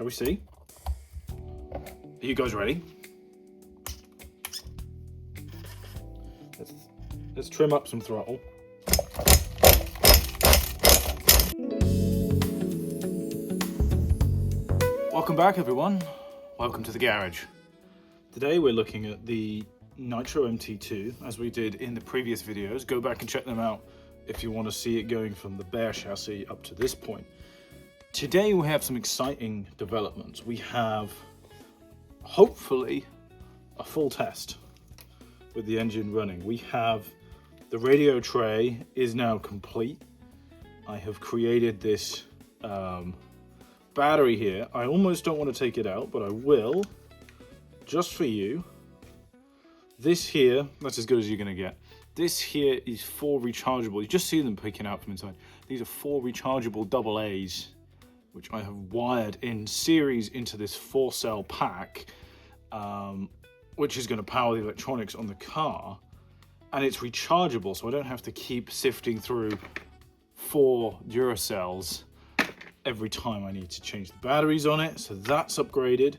Shall we see? Are you guys ready? Let's trim up some throttle. Welcome back, everyone. Welcome to the garage. Today we're looking at the Nitro MT2, as we did in the previous videos. Go back and check them out if you want to see it going from the bare chassis up to this point. Today we have some exciting developments. We have, hopefully, a full test with the engine running. We have the radio tray is now complete. I have created this battery here. I almost don't want to take it out, but I will, just for you. This here, that's as good as you're going to get. This here is 4 rechargeable. You just see them peeking out from inside. These are 4 rechargeable AA's, which I have wired in series into this 4-cell pack, which is going to power the electronics on the car. And it's rechargeable, so I don't have to keep sifting through 4 Duracells every time I need to change the batteries on it. So that's upgraded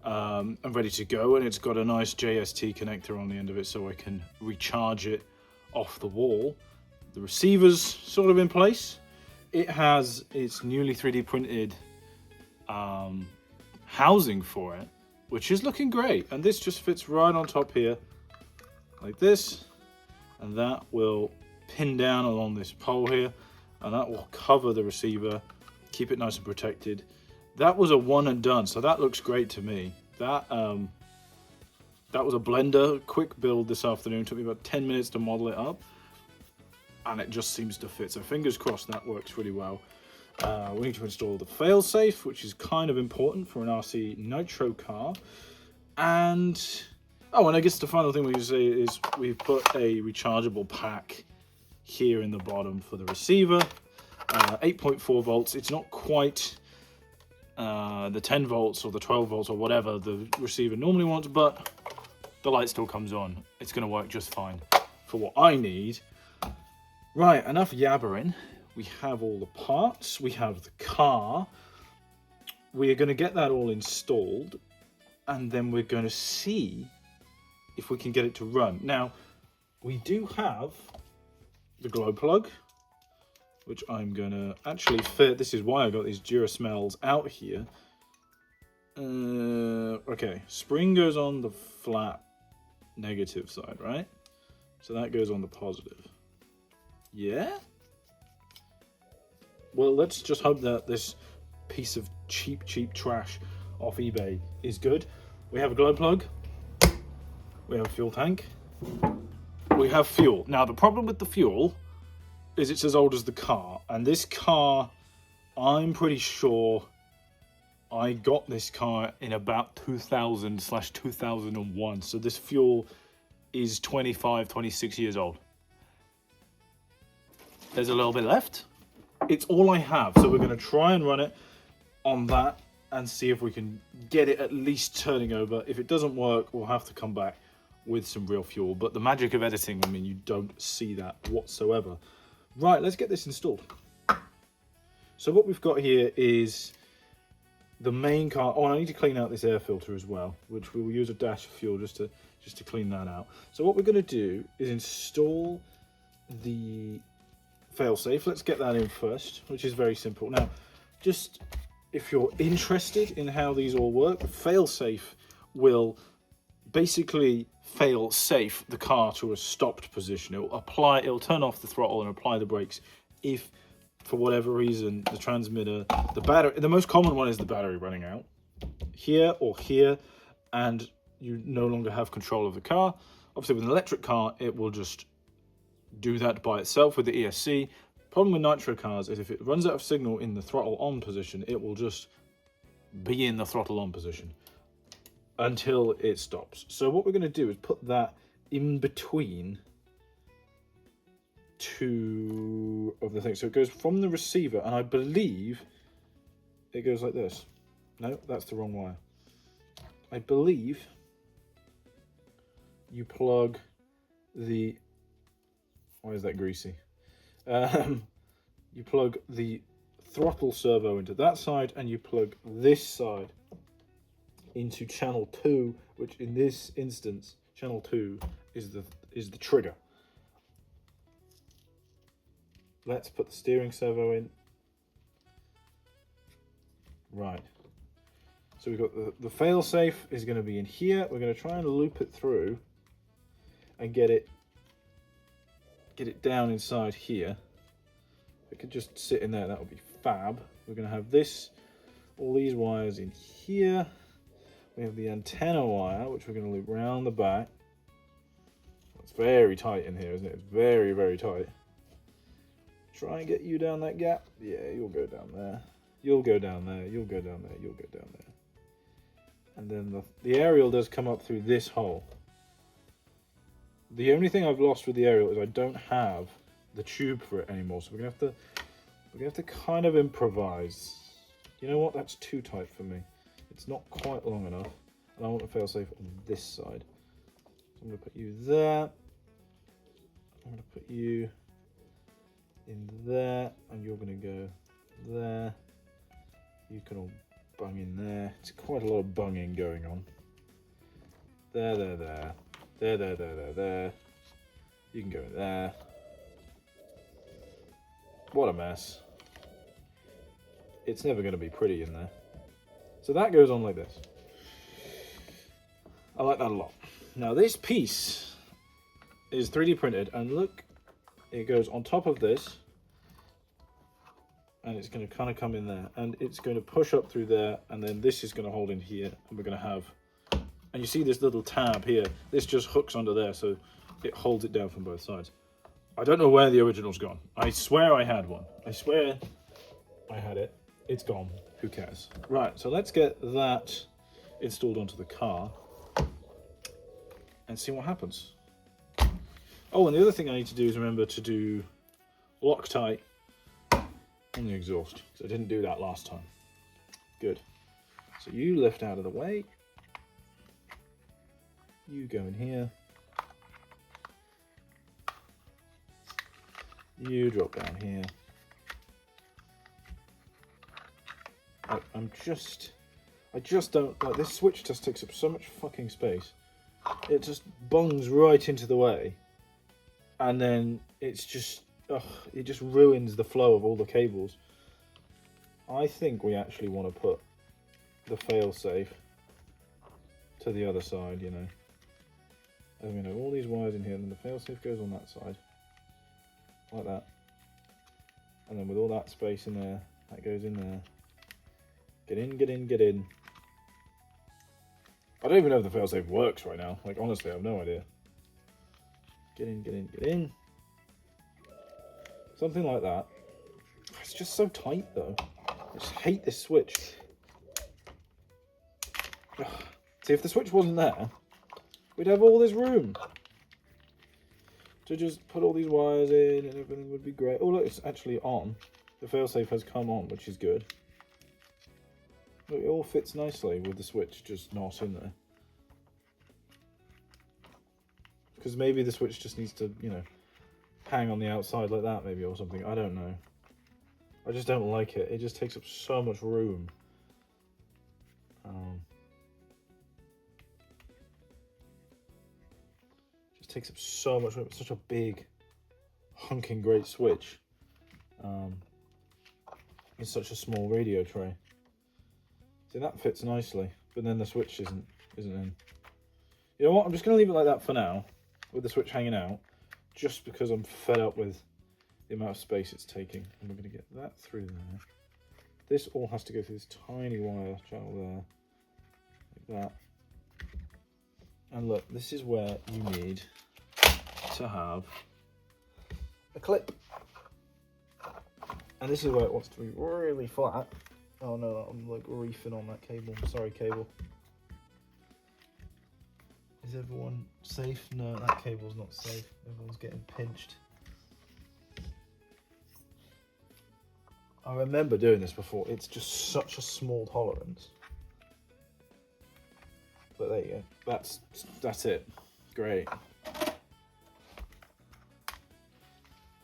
and ready to go. And it's got a nice JST connector on the end of it, so I can recharge it off the wall. The receiver's sort of in place. It has its newly 3D printed housing for it, which is looking great. And this just fits right on top here, like this. And that will pin down along this pole here, and that will cover the receiver, keep it nice and protected. That was a one and done, so that looks great to me. That was a blender, quick build this afternoon. Took me about 10 minutes to model it up, and it just seems to fit. So fingers crossed that works really well. We need to install the failsafe, which is kind of important for an RC Nitro car. And I guess the final thing we can say is we've put a rechargeable pack here in the bottom for the receiver. 8.4 volts. It's not quite the 10 volts or the 12 volts or whatever the receiver normally wants, but the light still comes on. It's going to work just fine for what I need. Right, enough yabbering. We have all the parts. We have the car. We are going to get that all installed, and then we're going to see if we can get it to run. Now, we do have the glow plug, which I'm gonna actually fit. This is why I got these Durasmells out here. Okay, spring goes on the flat negative side, right? So that goes on the positive. Yeah? Well, let's just hope that this piece of cheap trash off eBay is good. We have a glow plug. We have a fuel tank. We have fuel. Now, the problem with the fuel is it's as old as the car. And this car, I'm pretty sure I got this car in about 2000/2001. So this fuel is 26 years old. There's a little bit left. It's all I have. So we're going to try and run it on that and see if we can get it at least turning over. If it doesn't work, we'll have to come back with some real fuel. But the magic of editing, I mean, you don't see that whatsoever. Right, let's get this installed. So what we've got here is the main car. Oh, and I need to clean out this air filter as well, which we will use a dash of fuel just to clean that out. So what we're going to do is install the failsafe. Let's get that in first, which is very simple. Now, just if you're interested in how these all work, the failsafe will basically fail safe the car to a stopped position. It'll turn off the throttle and apply the brakes if for whatever reason the transmitter, the battery, the most common one is the battery running out here or here, and you no longer have control of the car. Obviously with an electric car it will just do that by itself with the ESC. Problem with nitro cars is if it runs out of signal in the throttle on position, it will just be in the throttle on position until it stops. So what we're going to do is put that in between 2 of the things. So it goes from the receiver, and I believe it goes like this. No, that's the wrong wire. I believe you plug the... Why is that greasy? You plug the throttle servo into that side, and you plug this side into channel 2, which in this instance, channel 2 is the trigger. Let's put the steering servo in. Right. So we've got the failsafe is going to be in here. We're going to try and loop it through and get it down inside here. If it could just sit in there, that would be fab. We're going to have all these wires in here. We have the antenna wire, which we're going to loop round the back. It's very tight in here, isn't it? It's very, very tight. Try and get you down that gap. Yeah, you'll go down there. You'll go down there. You'll go down there. You'll go down there. And then the aerial does come up through this hole. The only thing I've lost with the aerial is I don't have the tube for it anymore. So we're gonna have to kind of improvise. You know what? That's too tight for me. It's not quite long enough, and I want the failsafe on this side. So I'm gonna put you there. I'm gonna put you in there, and you're going to go there. You can all bung in there. It's quite a lot of bunging going on. There, there, there. There, there, there, there, there. You can go in there. What a mess. It's never going to be pretty in there. So that goes on like this. I like that a lot. Now this piece is 3D printed, and look, it goes on top of this, and it's going to kind of come in there, and it's going to push up through there, and then this is going to hold in here, and we're going to have, and you see this little tab here, this just hooks under there, so it holds it down from both sides. I don't know where the original's gone. I swear I had one. I swear I had it. It's gone. Who cares? Right, so let's get that installed onto the car and see what happens. Oh, and the other thing I need to do is remember to do Loctite on the exhaust. So I didn't do that last time. Good. So you lift out of the way. You go in here. You drop down here. I just don't, like, this switch just takes up so much fucking space. It just bungs right into the way. And then it's just, it just ruins the flow of all the cables. I think we actually want to put the failsafe to the other side, you know. And we know all these wires in here, and then the failsafe goes on that side. Like that. And then with all that space in there, that goes in there. Get in, get in, get in. I don't even know if the failsafe works right now. Like, honestly, I have no idea. Get in, get in, get in. Something like that. It's just so tight, though. I just hate this switch. See, if the switch wasn't there, we'd have all this room to just put all these wires in, and everything would be great. Oh, look, it's actually on. The failsafe has come on, which is good. Look, it all fits nicely with the switch just not in there. Because maybe the switch just needs to, you know, hang on the outside like that, maybe, or something. I don't know. I just don't like it. It just takes up so much room. Just takes up so much room. It's such a big, hunking great switch. It's such a small radio tray. See, that fits nicely, but then the switch isn't in. You know what? I'm just going to leave it like that for now, with the switch hanging out, just because I'm fed up with the amount of space it's taking. And we're going to get that through there. This all has to go through this tiny wire channel there, like that. And look, this is where you need to have a clip. And this is where it wants to be really flat. Oh no, I'm like reefing on that cable. Sorry, cable. Is everyone safe? No, that cable's not safe. Everyone's getting pinched. I remember doing this before. It's just such a small tolerance. But there you go. That's it. Great.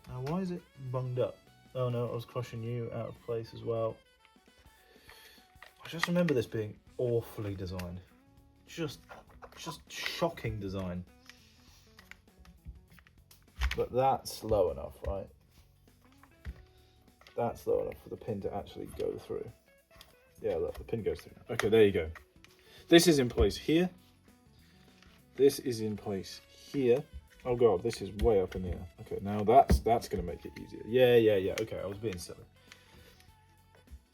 Now, why is it bunged up? Oh no, I was crushing you out of place as well. I just remember this being awfully designed. Just shocking design. But that's low enough, right? That's low enough for the pin to actually go through. Yeah, look, the pin goes through. Okay, there you go. This is in place here. This is in place here. Oh god, this is way up in the air. Okay, now that's gonna make it easier. Yeah. Okay, I was being silly.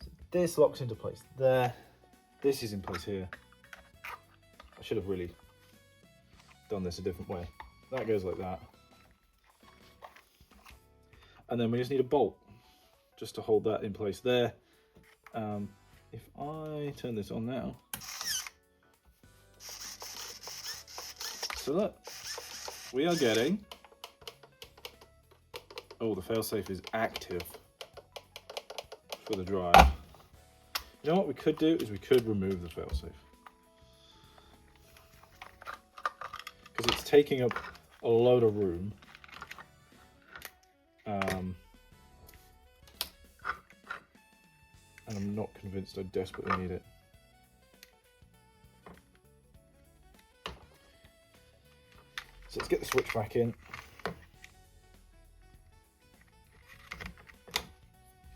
So this locks into place there. This is in place here. I should have really done this a different way. That goes like that. And then we just need a bolt just to hold that in place there. If I turn this on now, so look, we are getting, oh, the failsafe is active for the drive. You know what we could do is we could remove the failsafe, because it's taking up a load of room. And I'm not convinced I desperately need it. So let's get the switch back in.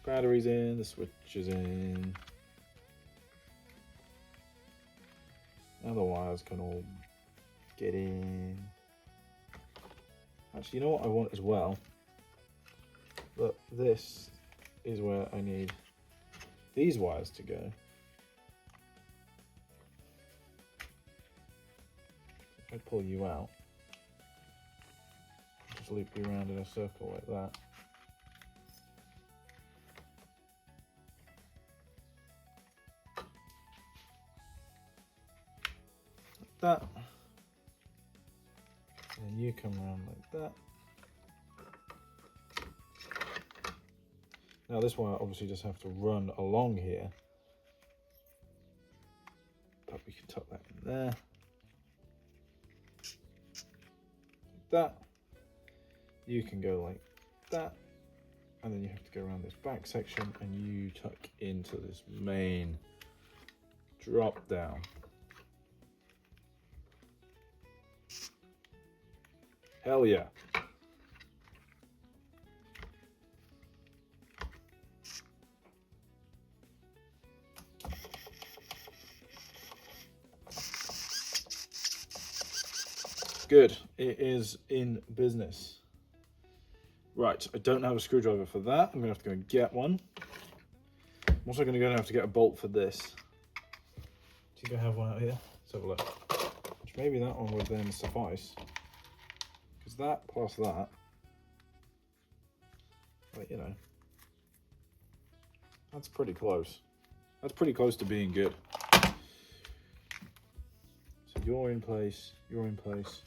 Batteries in, the switch is in. Now the wires can all get in. Actually, you know what I want as well? Look, this is where I need these wires to go. If I pull you out, just loop you around in a circle like that. Like that. And you come around like that. Now this wire obviously just have to run along here, but we can tuck that in there, like that. You can go like that, and then you have to go around this back section and you tuck into this main drop down. Hell yeah. Good, it is in business. Right, I don't have a screwdriver for that. I'm gonna have to go and get one. I'm also gonna go and have to get a bolt for this. Do you think I have one out here? Let's have a look. Which maybe that one would then suffice. Because that plus that, but you know, that's pretty close. That's pretty close to being good. So you're in place, you're in place.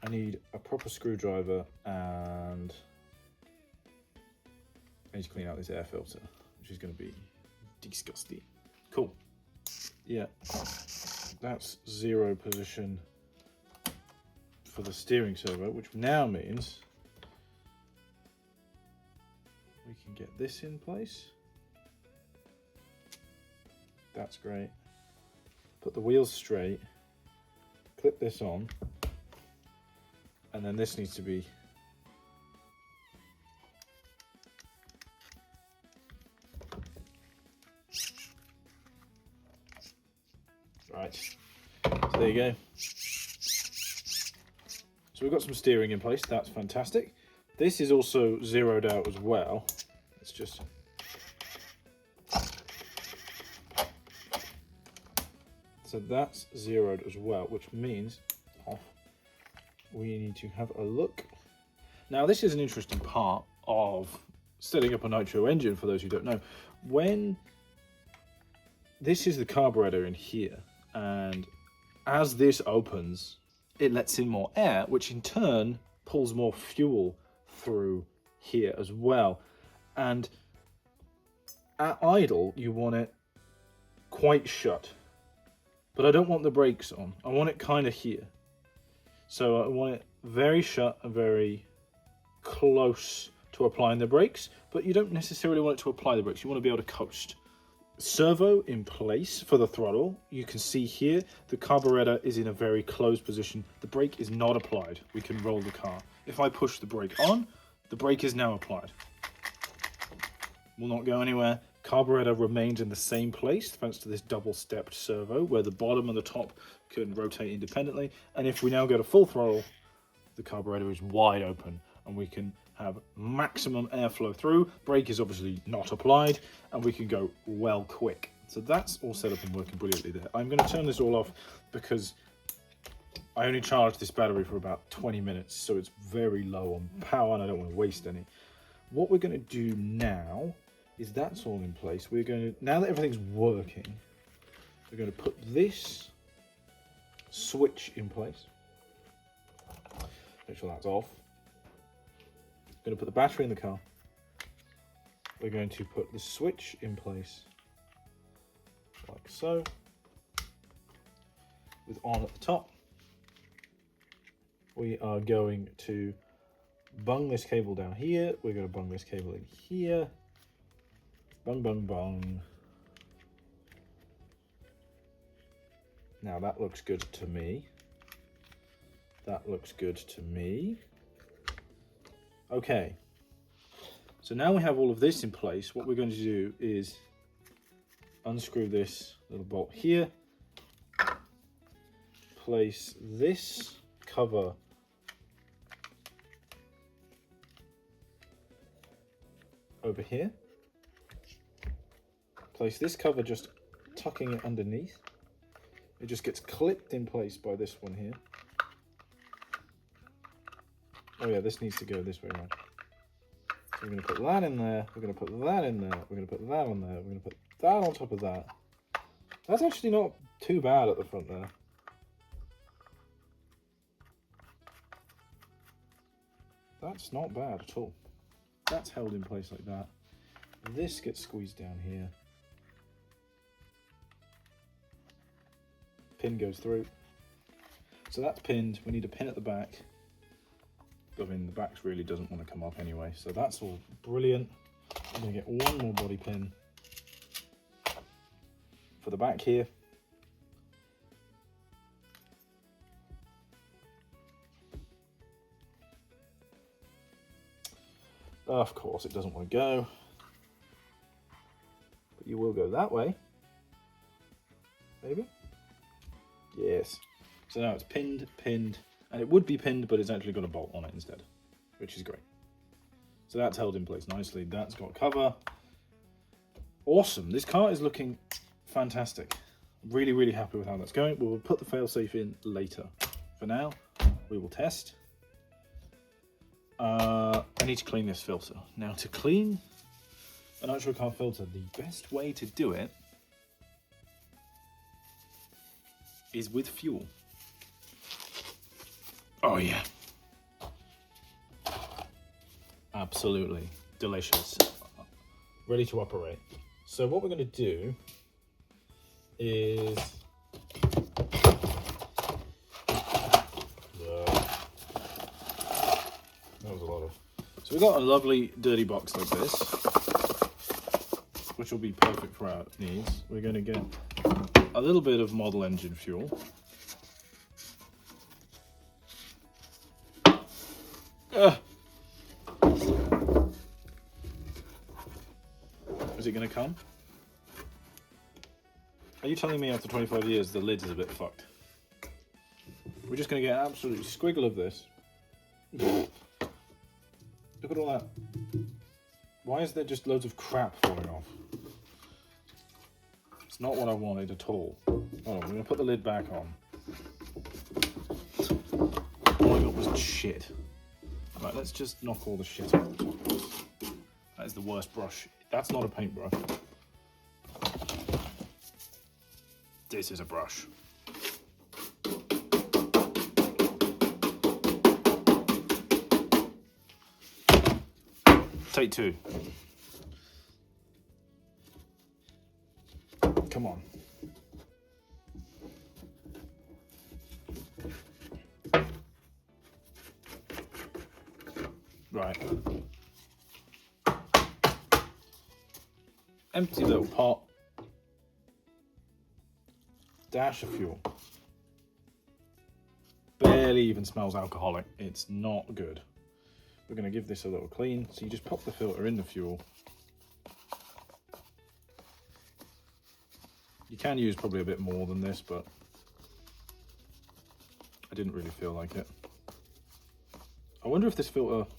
I need a proper screwdriver and I need to clean out this air filter, which is going to be disgusting. Cool. Yeah, that's 0 position for the steering servo, which now means we can get this in place. That's great. Put the wheels straight, clip this on, and then this needs to be right. So there you go. So we've got some steering in place, that's fantastic. This is also zeroed out as well. It's just so that's zeroed as well, which means we need to have a look. Now this is an interesting part of setting up a nitro engine for those who don't know. When this is the carburetor in here, and as this opens, it lets in more air, which in turn pulls more fuel through here as well. And at idle, you want it quite shut, but I don't want the brakes on. I want it kind of here. So I want it very shut and very close to applying the brakes, but you don't necessarily want it to apply the brakes. You want to be able to coast. Servo in place for the throttle. You can see here the carburetor is in a very closed position. The brake is not applied. We can roll the car. If I push the brake on, the brake is now applied. Will not go anywhere. Carburetor remains in the same place thanks to this double-stepped servo where the bottom and the top can rotate independently. And if we now go to full throttle, the carburetor is wide open and we can have maximum airflow through. Brake is obviously not applied and we can go well quick. So that's all set up and working brilliantly there. I'm going to turn this all off because I only charged this battery for about 20 minutes, so it's very low on power and I don't want to waste any. What we're going to do now is that's all in place. We're going to, now that everything's working, we're going to put this switch in place. Make sure that's off. We're going to put the battery in the car. We're going to put the switch in place, like so, with on at the top. We are going to bung this cable down here. We're going to bung this cable in here. Bung, bung, bung. Now that looks good to me. That looks good to me. Okay. So now we have all of this in place. What we're going to do is unscrew this little bolt here. Place this cover over here. Place this cover just tucking it underneath. It just gets clipped in place by this one here. Oh yeah, this needs to go this way around. So we're going to put that in there, we're going to put that in there, we're going to put that on there, we're going to put that on top of that. That's actually not too bad at the front there. That's not bad at all. That's held in place like that. This gets squeezed down here. Pin goes through. So that's pinned. We need a pin at the back. I mean, the back really doesn't want to come up anyway, so that's all brilliant. I'm going to get one more body pin for the back here. Of course, it doesn't want to go, but you will go that way, maybe? Yes. So now it's pinned, and it would be pinned, but it's actually got a bolt on it instead, which is great. So that's held in place nicely. That's got cover. Awesome. This car is looking fantastic. Really, really happy with how that's going. We'll put the failsafe in later. For now, we will test. I need to clean this filter. Now, to clean an nitro car filter, the best way to do it is with fuel. Oh yeah. Absolutely delicious. Ready to operate. So what we're going to do is that was a lot of. So we've got a lovely dirty box like this, which will be perfect for our needs. We're going to get a little bit of model engine fuel. Is it going to come? Are you telling me after 25 years the lid is a bit fucked? We're just going to get an absolute squiggle of this. Look at all that. Why is there just loads of crap falling off? It's not what I wanted at all. Oh, I'm going to put the lid back on. All I got was shit. Right, let's just knock all the shit out of the top. That is the worst brush. That's not a paintbrush. This is a brush. Take two. Come on. Right. Empty little pot. Dash of fuel. Barely even smells alcoholic. It's not good. We're going to give this a little clean. So you just pop the filter in the fuel. You can use probably a bit more than this, but I didn't really feel like it. I wonder if this filter,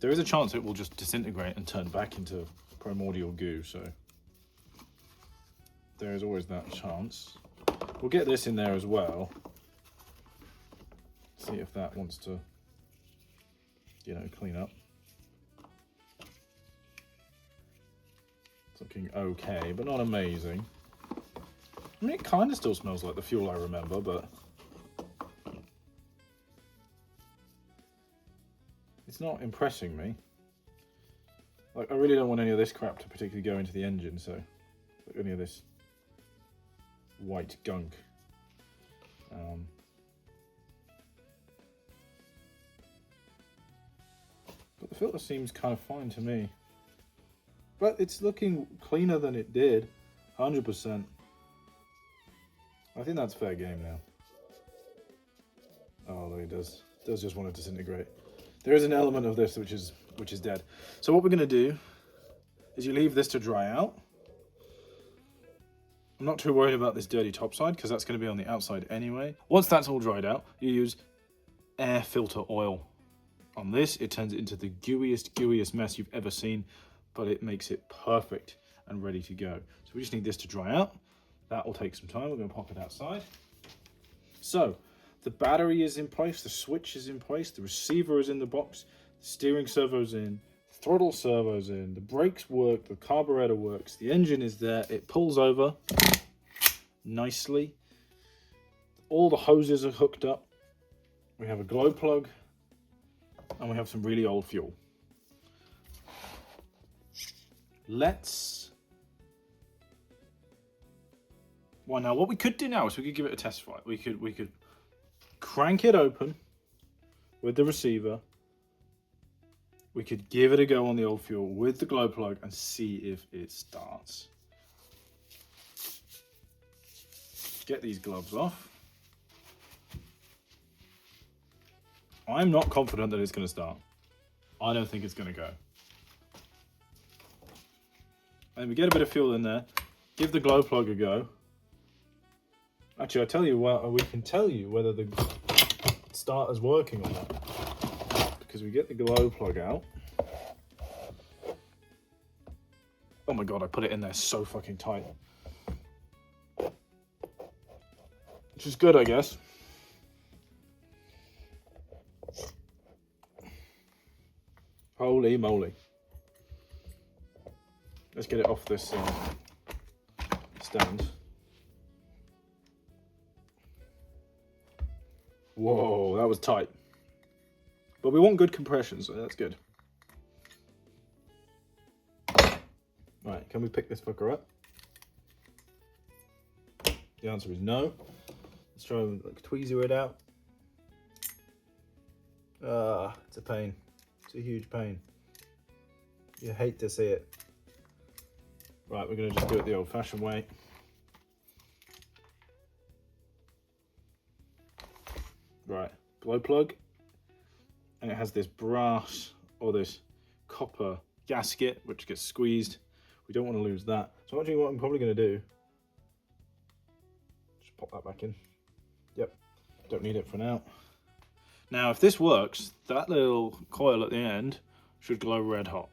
there is a chance it will just disintegrate and turn back into primordial goo, so there is always that chance. We'll get this in there as well. See if that wants to, you know, clean up. It's looking okay, but not amazing. I mean, it kind of still smells like the fuel I remember, but it's not impressing me. Like, I really don't want any of this crap to particularly go into the engine, so like any of this white gunk. But the filter seems kind of fine to me. But it's looking cleaner than it did, 100%. I think that's fair game now. Oh, look, it does just want to disintegrate. There is an element of this which is dead. So what we're going to do is you leave this to dry out. I'm not too worried about this dirty top side because that's going to be on the outside anyway. Once that's all dried out, you use air filter oil. On this, it turns it into the gooeyest mess you've ever seen, but it makes it perfect and ready to go. So we just need this to dry out. That will take some time. We're going to pop it outside. So the battery is in place, the switch is in place, the receiver is in the box, the steering servo's in, the throttle servo's in, the brakes work, the carburetor works, the engine is there, it pulls over nicely. All the hoses are hooked up. We have a glow plug, and we have some really old fuel. Well, now what we could do now is we could give it a test flight. We could crank it open with the receiver. We could give it a go on the old fuel with the glow plug and see if it starts. Get these gloves off. I'm not confident that it's going to start. I don't think it's going to go. And we get a bit of fuel in there. Give the glow plug a go. Actually, I'll tell you what, we can tell you whether the starter's working or not. Because we get the glow plug out. Oh my god, I put it in there so fucking tight. Which is good, I guess. Holy moly. Let's get it off this stand. Whoa, that was tight. But we want good compression, so that's good. Right, can we pick this fucker up? The answer is no. Let's try and like, tweezer it out. It's a pain. It's a huge pain. You hate to see it. Right, we're going to just do it the old-fashioned way. Right, glow plug. And it has this brass or this copper gasket which gets squeezed. We don't want to lose that. So actually what I'm probably going to do, just pop that back in. Yep, don't need it for now. Now if this works, that little coil at the end should glow red hot.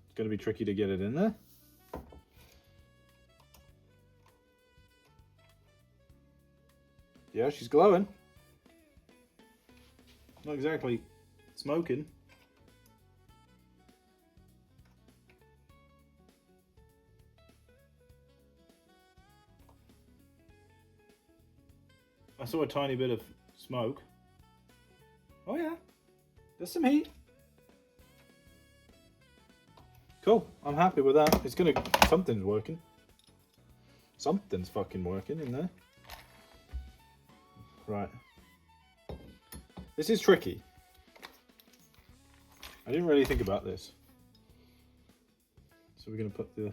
It's going to be tricky to get it in there. Yeah, she's glowing. Not exactly smoking. I saw a tiny bit of smoke. Oh yeah, there's some heat. Cool, I'm happy with that. It's gonna, something's working. Something's fucking working in there. Right. This is tricky. I didn't really think about this. So we're going to put the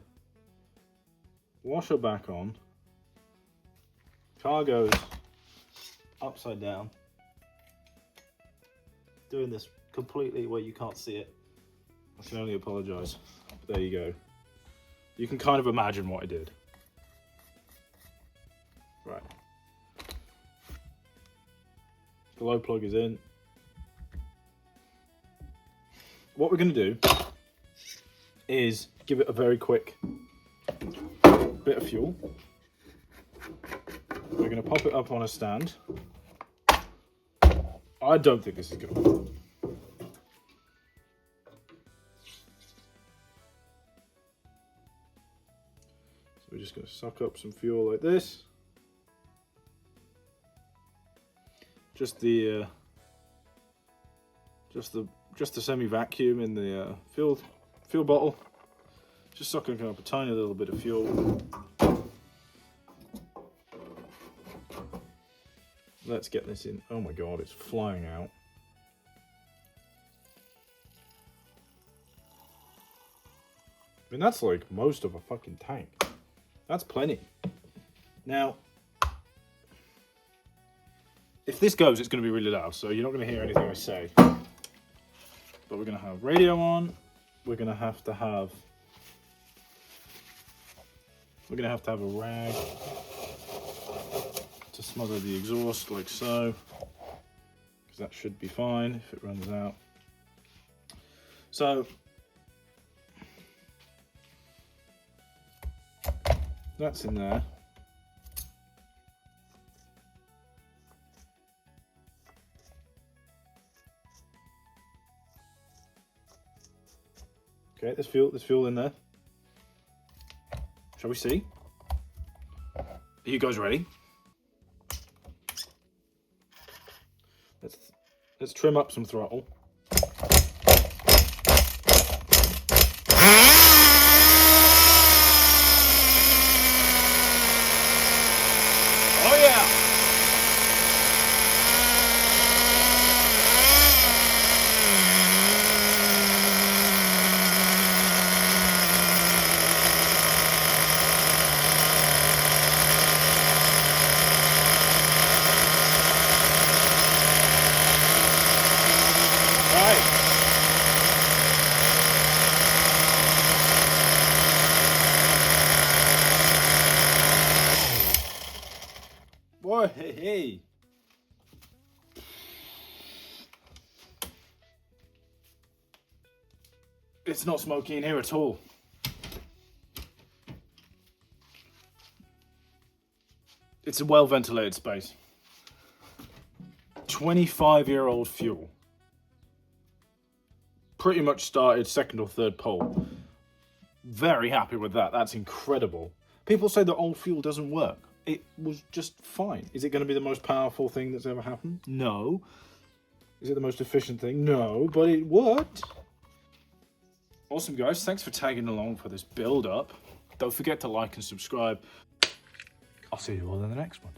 washer back on. Car goes upside down. Doing this completely where you can't see it. I can only apologise. But there you go. You can kind of imagine what I did. Right. Glow plug is in. What we're going to do is give it a very quick bit of fuel. We're going to pop it up on a stand. I don't think this is going to work. So we're just going to suck up some fuel like this. Just the semi-vacuum in the fuel bottle. Just sucking up a tiny little bit of fuel. Let's get this in. Oh my god, it's flying out. I mean, that's like most of a fucking tank. That's plenty. Now, if this goes, it's going to be really loud, so you're not going to hear anything I say. But we're going to have radio on. We're going to have a rag to smother the exhaust like so, because that should be fine if it runs out. So that's in there. Okay, there's fuel in there. Shall we see? Are you guys ready? Let's trim up some throttle. Oh yeah! Boy, hey. It's not smoky in here at all. It's a well ventilated space. 25-year-old fuel. Pretty much started second or third pole. Very happy with that. That's incredible. People say that old fuel doesn't work. It was just fine. Is it going to be the most powerful thing that's ever happened? No. Is it the most efficient thing? No, but it worked. Awesome, guys. Thanks for tagging along for this build-up. Don't forget to like and subscribe. I'll see you all in the next one.